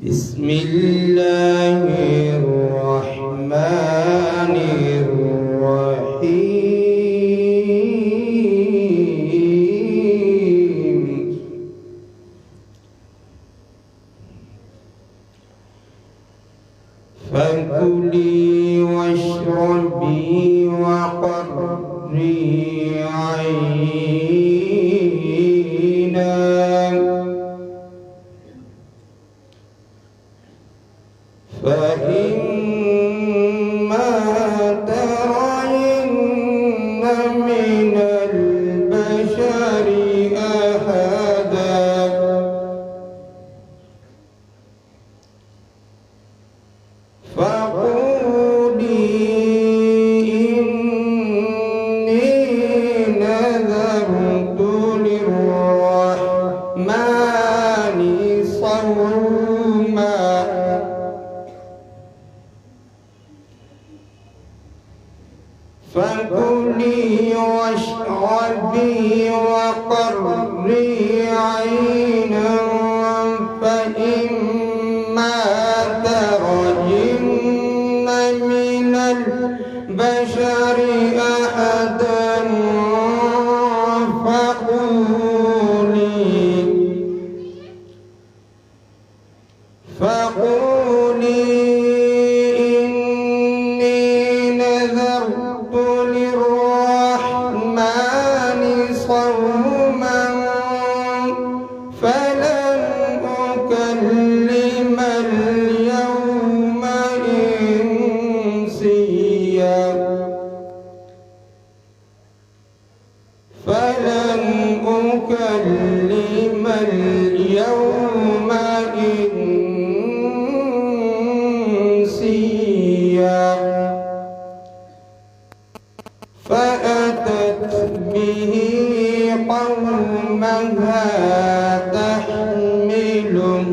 بسم الله الرحمن الرحيم فكلي واشربي وقري عينا فإما ترين من البشر أحدا فقولي إني نذرت للرحمن صوما فكلي واشربي وقري عينا فإما ترين من البشر أحدا فقولي إني نذرت للرحمن صوما فلن أكلم اليوم إنسيا فلن أكلم اليوم إنسيا فأتت به قومها تحمله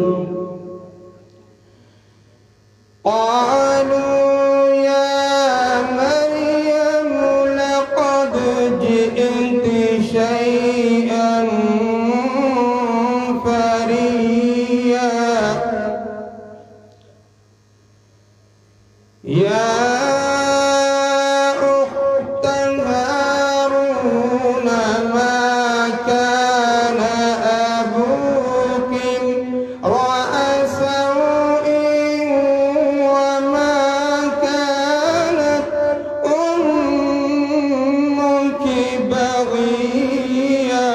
قالوا يا مريم لقد جئت شيئا فريا يا أخت هارون ما كان أبوك امرأ سوء وما كانت أمك بغيا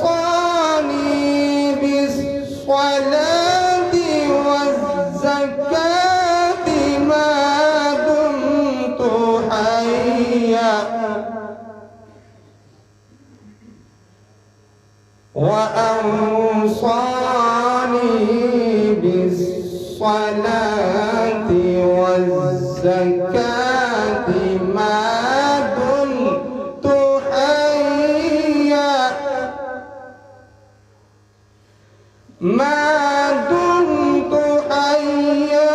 وأوصاني بالصلاة والزكاة ما دمت حيا وأوصاني بالصلاة والزكاة ما دمت حيا ما دمت حيا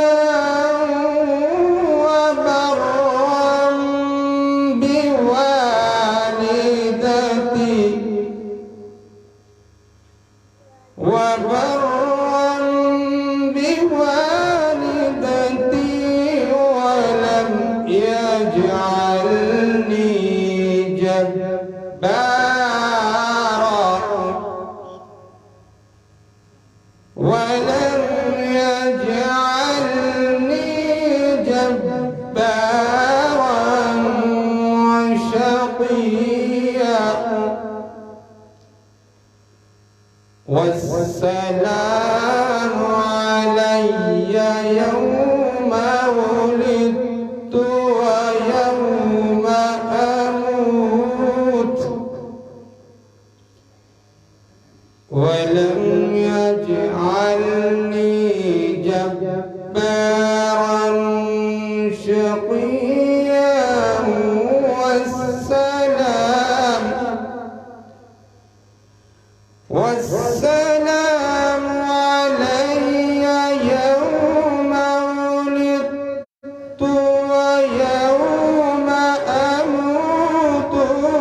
وبرا بوالدتي ولم يجعلني جبارا شقيا والسلام علي يوم ولدت ويوم أموت ولم يجعلني جبارا شقيا والسلام علي يوم ولدت ويوم أموت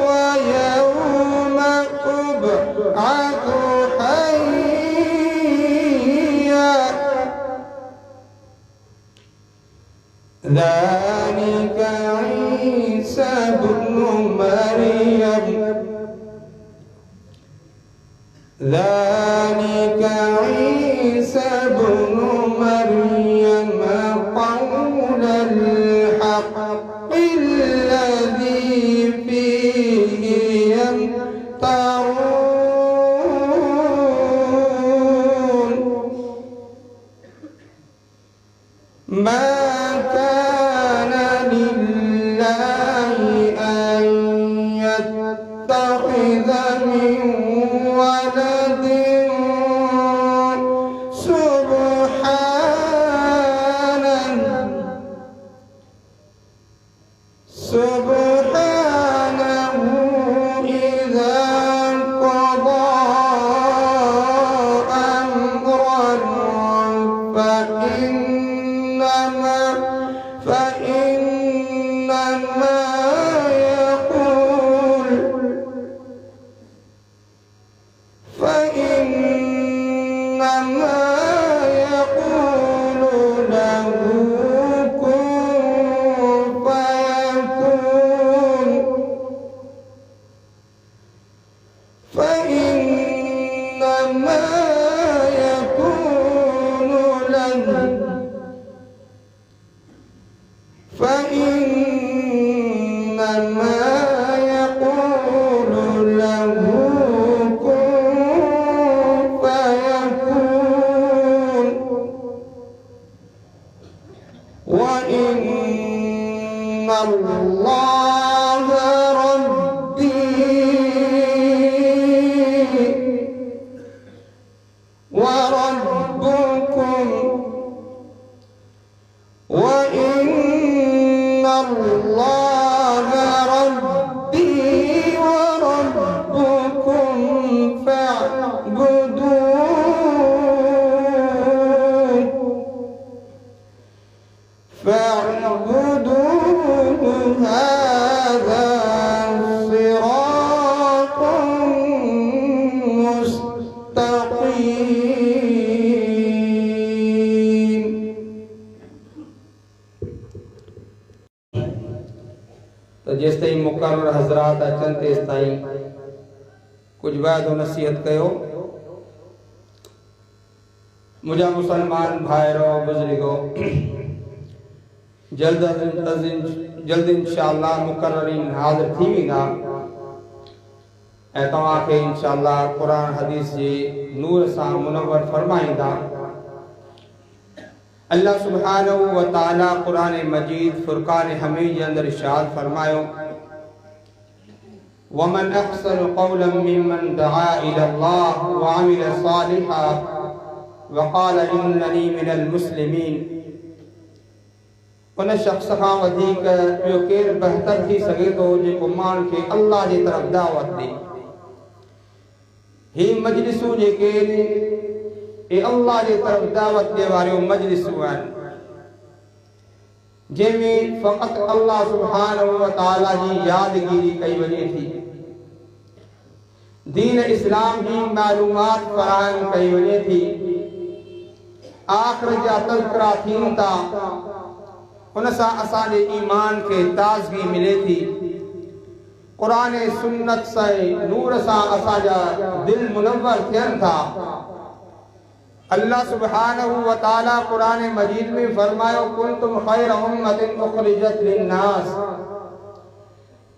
ويوم أبعث حيا ذلك عيسى بن مريم ذلك عيسى بن مريم قول الحق الذي فيه يمترون ما كان لله أن يتخذ من ولد سبحانه إذا قضى أمرا فإنما يقول له فإنما يقول له كن فيكون وإن الله وربكم وإن الله ربي وربكم فاعبدوه هذا صراط مستقيم. तो जेस ताईं मुकर्रर हजरात अचन तेस ताईं कुछ बात नसीहत कयो। मुझा मुसलमान भाइरो बुजुर्गो जल्द इंशाअल्लाह मुकर्ररीन हाजिर थी वेंदा। ऐं तव्हांखे इंशाअल्लाह क़ुरान हदीस जे नूर सां मुनव्वर फरमाईंदा। अल्लाह सुब्हानहू व तआला क़ुरान मजीद फुरकान हमीद जे अंदर इरशाद फरमायो, वमन अहसनु क़ौलन मिम्मन दआ इलल्लाह व अमिल सालिहा व क़ाल इन्ननी मिनल मुस्लिमीन। उन शख्स खां वधीक ॿियो केरु बहितर थी सघे थो जेको माण्हुनि खे अल्लाह जी तरफ़ दावत ॾे। ही मजलिसूं जेके आहिनि अल्लाह जी तरफ़ दावत ॾियण वारियूं मजलिसूं आहिनि, जंहिंमें फ़क़ति अल्लाह सुब्हानहू व तआला जी यादगिरी कई वञे थी, दीन इस्लाम जी मालूमात फराहम कई वञे थी, आख़िर जा तज़किरा थियनि था, उन सां असांजे ईमान खे ताज़गी मिले थी। क़ुरान सुन्नत सां नूर सां असांजा दिल मुनव्वर थियनि था। अल्लाह सुब्हानहू व तआला क़ुरान मजीद में फरमायो, कुंतुम खैर उम्मतिन उखरिजत लिन्नास।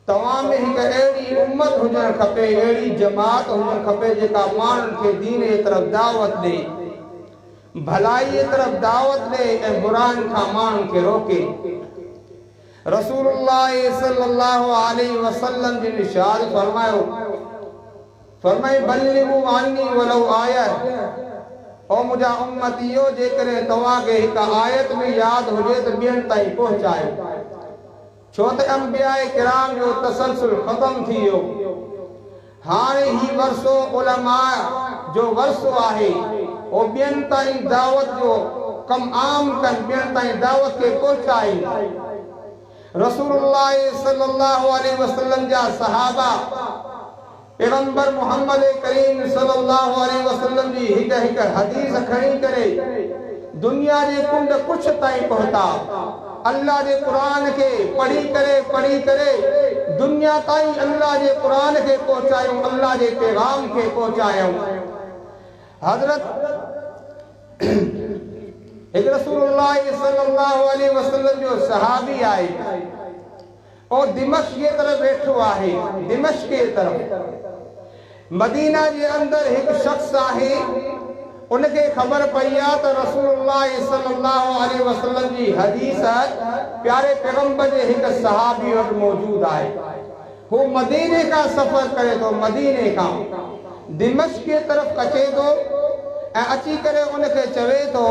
तव्हां में हिकु अहिड़ी उम्मत हुजणु खपे, अहिड़ी जमात हुजणु खपे जेका माण्हुनि खे दीन जी तरफ़ दावत ॾे, भलाई जी तरफ़ दावत ॾे ऐं बुराइनि खां माण्हुनि खे रोके। रसूलुल्लाह सल्लल्लाहु अलैहि वसल्लम जी इरशाद फरमायो, बल्लिगू अन्नी वलौ आयत। ओ मुंहिंजा उम्मतियो, जेकॾहिं तव्हांखे हिकु आयत में यादि हुजे त ॿियनि ताईं पहुचायो, छो त अंबिया किराम जो तसलसल ख़तम थी वियो। हाणे ही वर्सो उलमा जो वर्सो आहे, ओ ॿियनि ताईं दावत जो कम आम कनि, ॿियनि ताईं दावत खे पहुचाइनि। रसूलुल्लाह सल्लल्लाहु अलैहि वसल्लम जा सहाबा पैगंबर मोहम्मद करीम सल्लल्लाहु अलैहि वसल्लम जी हिक हदीस खणी करे दुनिया जे कुंड कुछ ताईं पहुता। अल्लाह जे कुरान के पढ़ी करे दुनिया ताईं अल्लाह जे कुरान के पहुंचायूं, अल्लाह जे पैगाम के पहुंचायूं। हजरत एक रसूलुल्लाह सल्लल्लाहु अलैहि वसल्लम जो सहाबी आए और दिमश्क की तरफ बैठो आहे। दिमश्क की तरफ मदीना के अंदर एक शख्स आहे, उनके खबर पई आ त रसूलुल्लाह सल्लल्लाहु अलैहि वसल्लम जी हदीस प्यारे पैगंबर जे एक सहाबी वटि मौजूद आहे। वो मदीने का सफर करे तो, मदीने का दिमश्क की तरफ अचे तो अची करे उनके चवे तो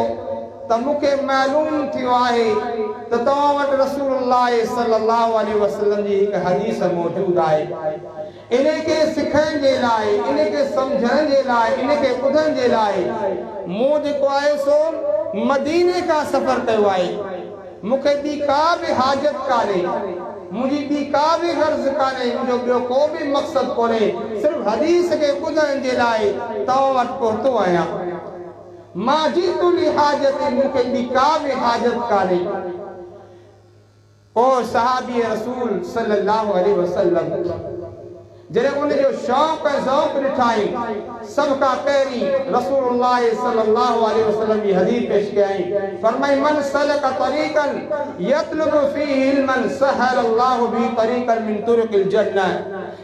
त मूंखे मालूम थियो आहे त तव्हां वटि रसूलुल्लाह सल्लल्लाहु अलैहि वसल्लम जी हिकु हदीस मौजूद आहे। इनके सिखण जे लाइ, इनके समझण जे लाइ, इनके ॿुधण जे लाइ मूं जेको आहे सो मदीने का सफ़र कयो आहे। मूंखे ॿी का बि हाजत कान्हे, मुंहिंजी ॿी का बि गर्ज़ कान्हे, मुंहिंजो ॿियो को बि मक़सदु कोन्हे, सिर्फ़ु हदीस खे ॿुधण जे लाइ तव्हां वटि पहुतो आहियां। मां जीतु ली हाजत, मूंखे ॿी का बि हाजत कान्हे। ओ सहाबी रसूल सल्लल्लाहु अलैहि वसल्लम जॾहिं उनजो शौक़ ऐं ज़ौक़ ॾिठाई, सभ खां पहिरीं रसूलुल्लाह सल्लल्लाहु अलैहि वसल्लम जी हदीस पेश कई। फरमाई, मन सलक तरीक़न यतलबु फीहि इल्मन सहलल्लाहु बि तरीक़न मिन तुरुक़िल जन्नह।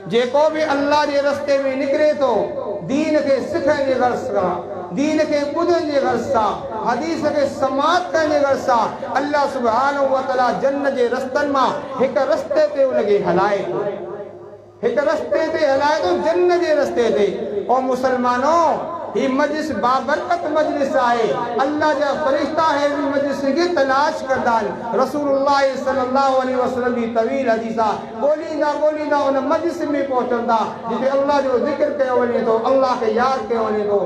जेको भी अल्लाह जे रस्ते में निकिरे तो दीन के सिखण जे गर्ज़ सां, दीन के ॿुधण जे गर्ज़ सां, हदीस के समाअत करण जे गर्ज़ सां, अल्लाह सुब्हानहू व तआला जन्नत जे रस्तनि मां हिकु रस्ते ते उनखे हलाए थो, हिकु रस्ते ते हलाए थो, जन्नत जे रस्ते ते। ओ मुसलमानो, ही मजलिस बाबरकत मजलिस आहे। अल्लाह जा फरिश्ता है मजलिस के तलाश करदा आहिनि। रसूलुल्लाह सल्लल्लाहु अलैहि वसल्लम जी तवील हदीसा ॻोल्हींदा उन मजलिस में पहुचंदा जिते अल्लाह जो ज़िक्र कयो वञे थो, अल्लाह खे यादि कयो वञे थो।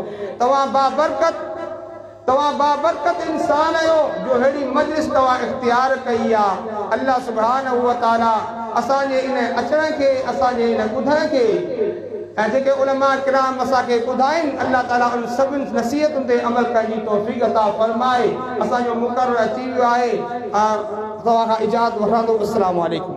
तव्हां बाबरकत इंसान आहियो जो अहिड़ी मजलिस तव्हां इख्तियार कई आहे। अल्लाह सुब्हानहू व तआला असांजे इन अचण खे, असांजे इन ॿुधण खे ऐं जेके उलमा किराम असांखे ॿुधाइनि, अल्लाह ताला उन सभिनी नसीहतुनि ते अमल करण जी तौफ़ीक़ अता फ़रमाए। असांजो मुक़ररु अची वियो आहे, तव्हां खां इजाज़त वठंदो। अस्सलामु अलैकुम।